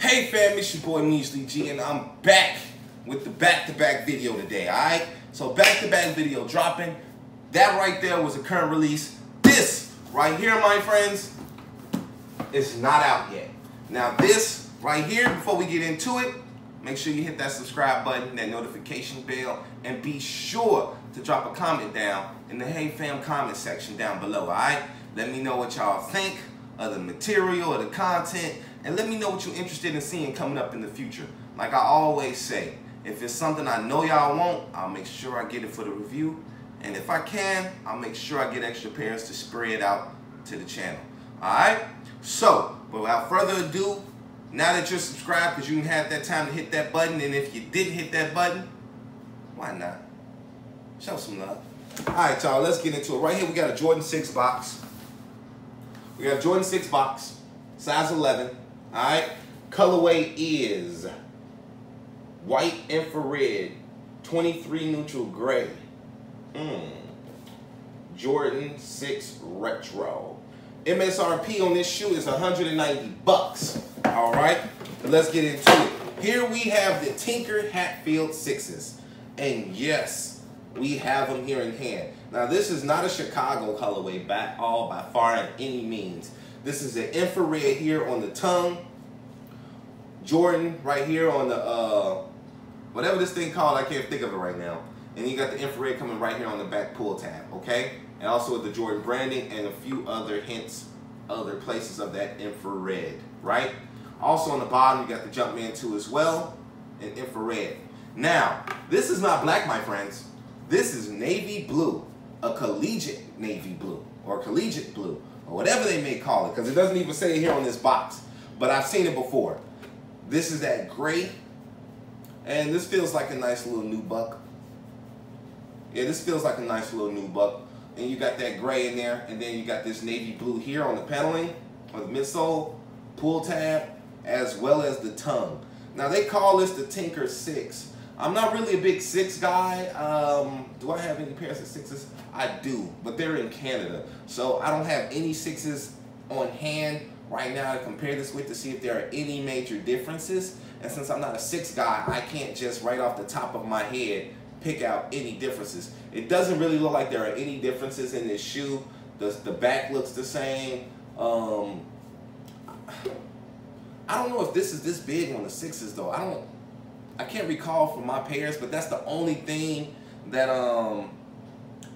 Hey fam, it's your boy Measly G, and I'm back with the back-to-back video today, alright? So back-to-back video dropping. That right there was a current release. This right here, my friends, is not out yet. Now this right here, before we get into it, make sure you hit that subscribe button, that notification bell, and be sure to drop a comment down in the Hey Fam comment section down below, alright? Let me know what y'all think of the material or the content, and let me know what you're interested in seeing coming up in the future. Like I always say, if it's something I know y'all want, I'll make sure I get it for the review, and if I can, I'll make sure I get extra pairs to spread out to the channel. Alright? So, without further ado, now that you're subscribed, because you didn't have that time to hit that button, and if you did hit that button, why not? Show some love. Alright, y'all, let's get into it. Right here, we got a Jordan 6 box. We got a Jordan 6 box, size 11. Alright, colorway is white infrared, 23 neutral gray. Jordan 6 retro. MSRP on this shoe is 190 bucks. Alright, let's get into it. Here we have the Tinker Hatfield 6s. And yes, we have them here in hand. Now this is not a Chicago colorway by far in any means. This is an infrared here on the tongue. Jordan right here on the, whatever this thing called, I can't think of it right now. And you got the infrared coming right here on the back pull tab, okay? And also with the Jordan branding and a few other hints, other places of that infrared, right? Also on the bottom, you got the Jumpman 2 as well, and infrared. Now, this is not black, my friends. This is navy blue, a collegiate navy blue, or collegiate blue, or whatever they may call it, because it doesn't even say it here on this box, but I've seen it before. This is that gray, and this feels like a nice little new buck. Yeah, this feels like a nice little new buck. And you got that gray in there, and then you got this navy blue here on the pedaling, or the midsole, pull tab, as well as the tongue. Now they call this the Tinker 6. I'm not really a big 6 guy. Do I have any pairs of 6s? I do, but they're in Canada. So I don't have any 6s on hand right now to compare this with to see if there are any major differences. And since I'm not a 6 guy, I can't just right off the top of my head pick out any differences. It doesn't really look like there are any differences in this shoe. The back looks the same. I don't know if this is this big on the 6s though. I can't recall from my pairs, but that's the only thing that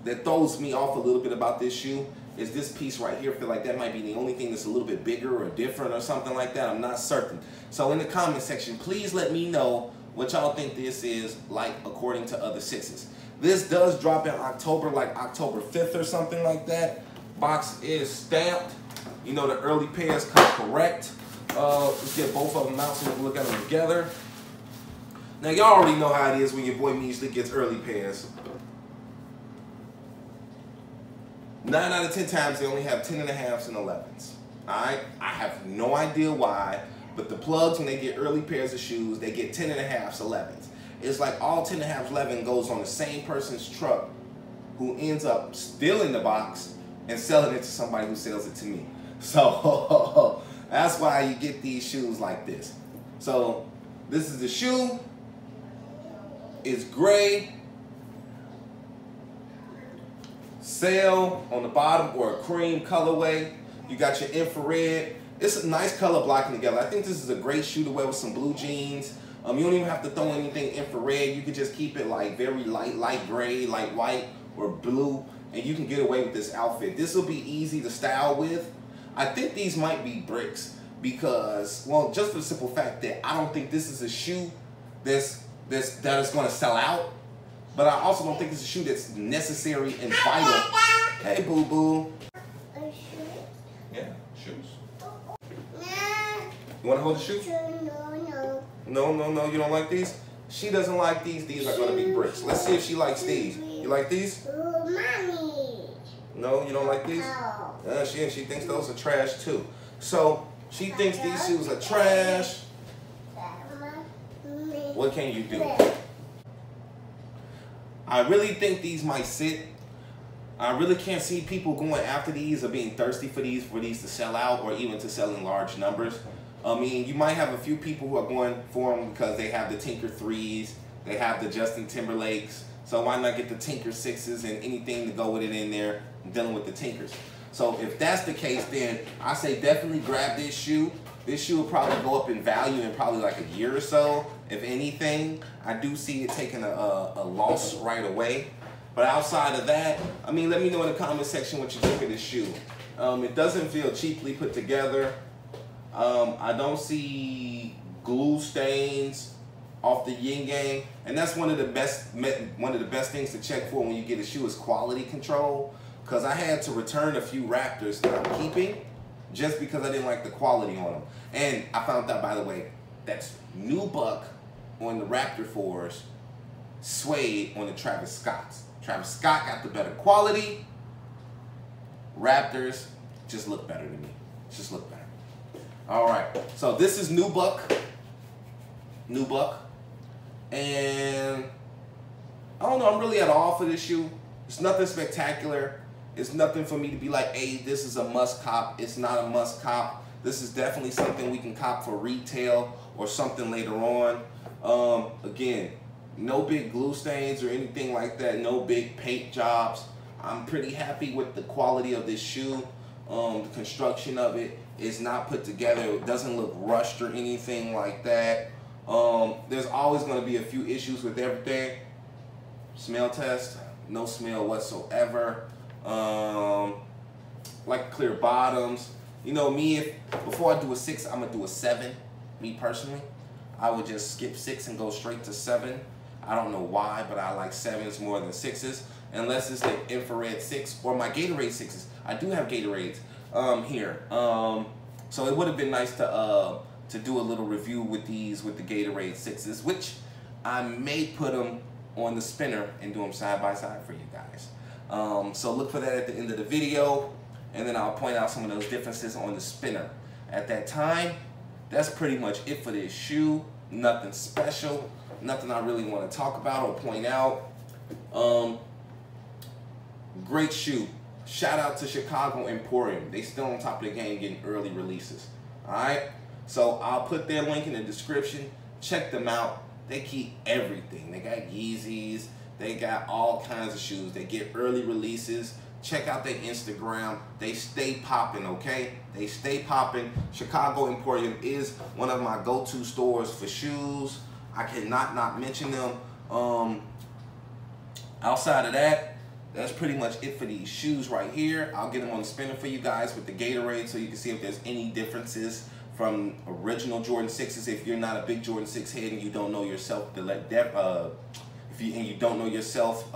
that throws me off a little bit about this shoe is this piece right here. I feel like that might be the only thing that's a little bit bigger or different or something like that. I'm not certain. So in the comment section, please let me know what y'all think this is like according to other 6s. This does drop in October, like October 5th or something like that. Box is stamped. You know the early pairs come correct. Let's get both of them out so we can look at them together. Now y'all already know how it is when your boy Measly gets early pairs. 9 out of 10 times they only have 10.5s and 11s. Alright? I have no idea why, but the plugs, when they get early pairs of shoes, they get 10.5s, 11s. It's like all 10.5s, 11 goes on the same person's truck who ends up stealing the box and selling it to somebody who sells it to me. So that's why you get these shoes like this. So this is the shoe. It's gray. Sail on the bottom, or a cream colorway. You got your infrared. It's a nice color blocking together. I think this is a great shoe to wear with some blue jeans. You don't even have to throw anything infrared. You can just keep it like very light gray, light white, or blue, and you can get away with this outfit. This will be easy to style with. I think these might be bricks because, well, just for the simple fact that I don't think this is a shoe that is going to sell out. But I also don't think it's a shoe that's necessary and vital. Hey, boo-boo. Yeah, shoes. You want to hold the shoe? No, you don't like these? She doesn't like these. These are going to be bricks. Let's see if she likes these. You like these? Mommy. No, you don't like these? No. She thinks those are trash too. So, she thinks these shoes are trash. What can you do? I really think these might sit. I really can't see people going after these or being thirsty for these to sell out or even to sell in large numbers. I mean, you might have a few people who are going for them because they have the Tinker 3s, they have the Justin Timberlakes. So why not get the Tinker 6s and anything to go with it in there, dealing with the Tinkers. So if that's the case, then I say definitely grab this shoe. This shoe will probably go up in value in probably like a year or so, if anything. I do see it taking a loss right away. But outside of that, I mean, let me know in the comment section what you think of this shoe. It doesn't feel cheaply put together. I don't see glue stains off the yin yang, and that's one of the best things to check for when you get a shoe is quality control. Because I had to return a few Raptors that I'm keeping just because I didn't like the quality on them. And I found out, by the way, that's nubuck on the Raptor 4s, suede on the Travis Scotts. Travis Scott got the better quality. Raptors just look better to me. Just look better. All right, so this is nubuck. And I don't know, I'm really at all for this shoe. It's nothing spectacular. It's nothing for me to be like, hey, this is a must cop. It's not a must cop. This is definitely something we can cop for retail or something later on. Again, no big glue stains or anything like that. No big paint jobs. I'm pretty happy with the quality of this shoe. The construction of it is not put together. It doesn't look rushed or anything like that. There's always going to be a few issues with everything. Smell test, no smell whatsoever. Like clear bottoms. You know me, if before I do a 6, I'm gonna do a 7. Me personally, I would just skip 6 and go straight to 7. I don't know why, but I like 7s more than 6s, unless it's the infrared 6 or my Gatorade 6s. I do have Gatorades here, so it would have been nice to do a little review with these with the Gatorade 6s, which I may put them on the spinner and do them side by side for you guys. So look for that at the end of the video, and then I'll point out some of those differences on the spinner. At that time, that's pretty much it for this shoe. Nothing special, nothing I really want to talk about or point out. Great shoe. Shout out to Chicago Emporium. They still on top of the game getting early releases. Alright? So I'll put their link in the description. Check them out. They keep everything. They got Yeezys. They got all kinds of shoes. They get early releases. Check out their Instagram. They stay popping, okay? They stay popping. Chicago Emporium is one of my go-to stores for shoes. I cannot not mention them. Outside of that, that's pretty much it for these shoes right here. I'll get them on the spinner for you guys with the Gatorade so you can see if there's any differences from original Jordan 6s. If you're not a big Jordan 6 head and you don't know yourself, you don't know yourself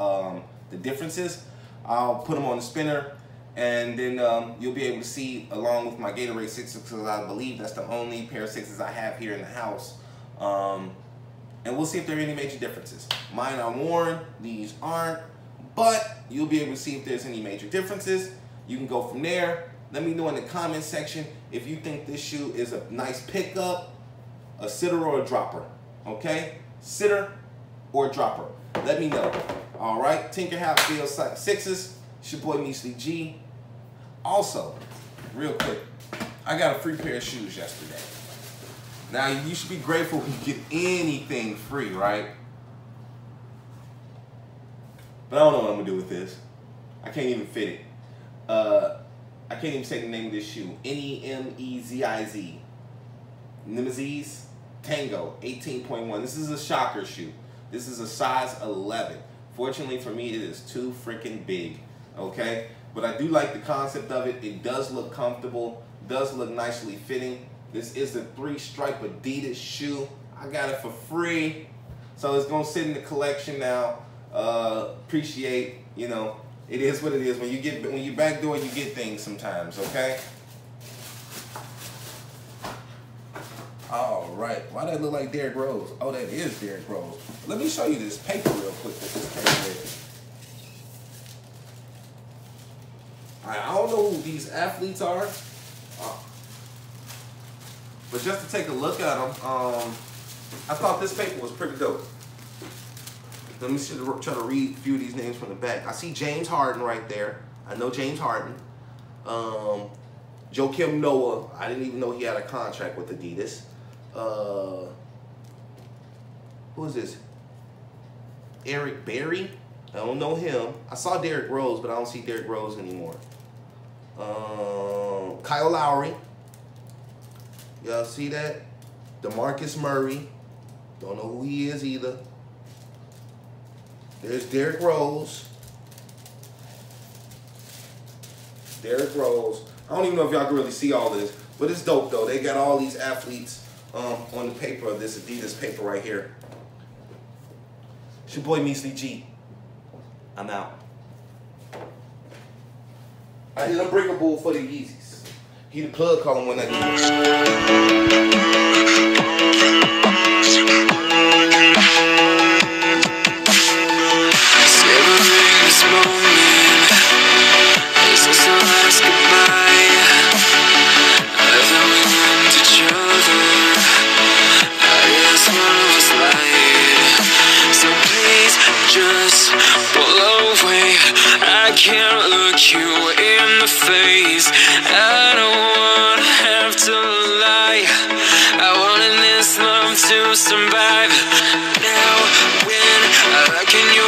the differences, I'll put them on the spinner, and then you'll be able to see along with my Gatorade 6s, because I believe that's the only pair of 6s I have here in the house. And we'll see if there are any major differences. Mine are worn, these aren't, but you'll be able to see if there's any major differences. You can go from there. Let me know in the comment section if you think this shoe is a nice pickup, a sitter or a dropper, okay? Sitter or dropper. Let me know. All right, Tinker Hatfield 6s. It's your boy Measley G. Also, real quick, I got a free pair of shoes yesterday. Now, you should be grateful when you get anything free, right? But I don't know what I'm gonna do with this. I can't even fit it. I can't even say the name of this shoe. N-E-M-E-Z-I-Z. Nemesis Tango 18.1. This is a shocker shoe. This is a size 11. Fortunately for me, it is too freaking big. Okay? But I do like the concept of it. It does look comfortable. Does look nicely fitting. This is a 3-stripe Adidas shoe. I got it for free. So it's going to sit in the collection now. Appreciate, you know, it is what it is. When you backdoor, you get things sometimes, okay? All right. Why does that look like Derrick Rose? Oh, that is Derrick Rose. Let me show you this paper real quick that this came with. I don't know who these athletes are, but just to take a look at them, I thought this paper was pretty dope. Let me try to read a few of these names from the back. I see James Harden right there. I know James Harden. Joakim Noah. I didn't even know he had a contract with Adidas. Who is this? Eric Berry. I don't know him. I saw Derrick Rose, but I don't see Derrick Rose anymore. Kyle Lowry. Y'all see that? DeMarcus Murray. Don't know who he is either. There's Derrick Rose. Derrick Rose. I don't even know if y'all can really see all this, but it's dope though. They got all these athletes on the paper, this Adidas paper right here. It's your boy Measley G. I'm out. I did Unbreakable for the Yeezys. He the plug calling when I need Savoring this moment, this is our last goodbye. Whether we want each other, I guess one of us lied. So please just pull away. I can't look you in the face. I don't want to have to lie. I wanted this love to survive. Now when I look in your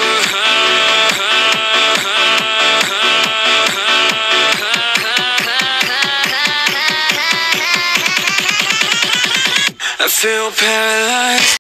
I feel paralyzed.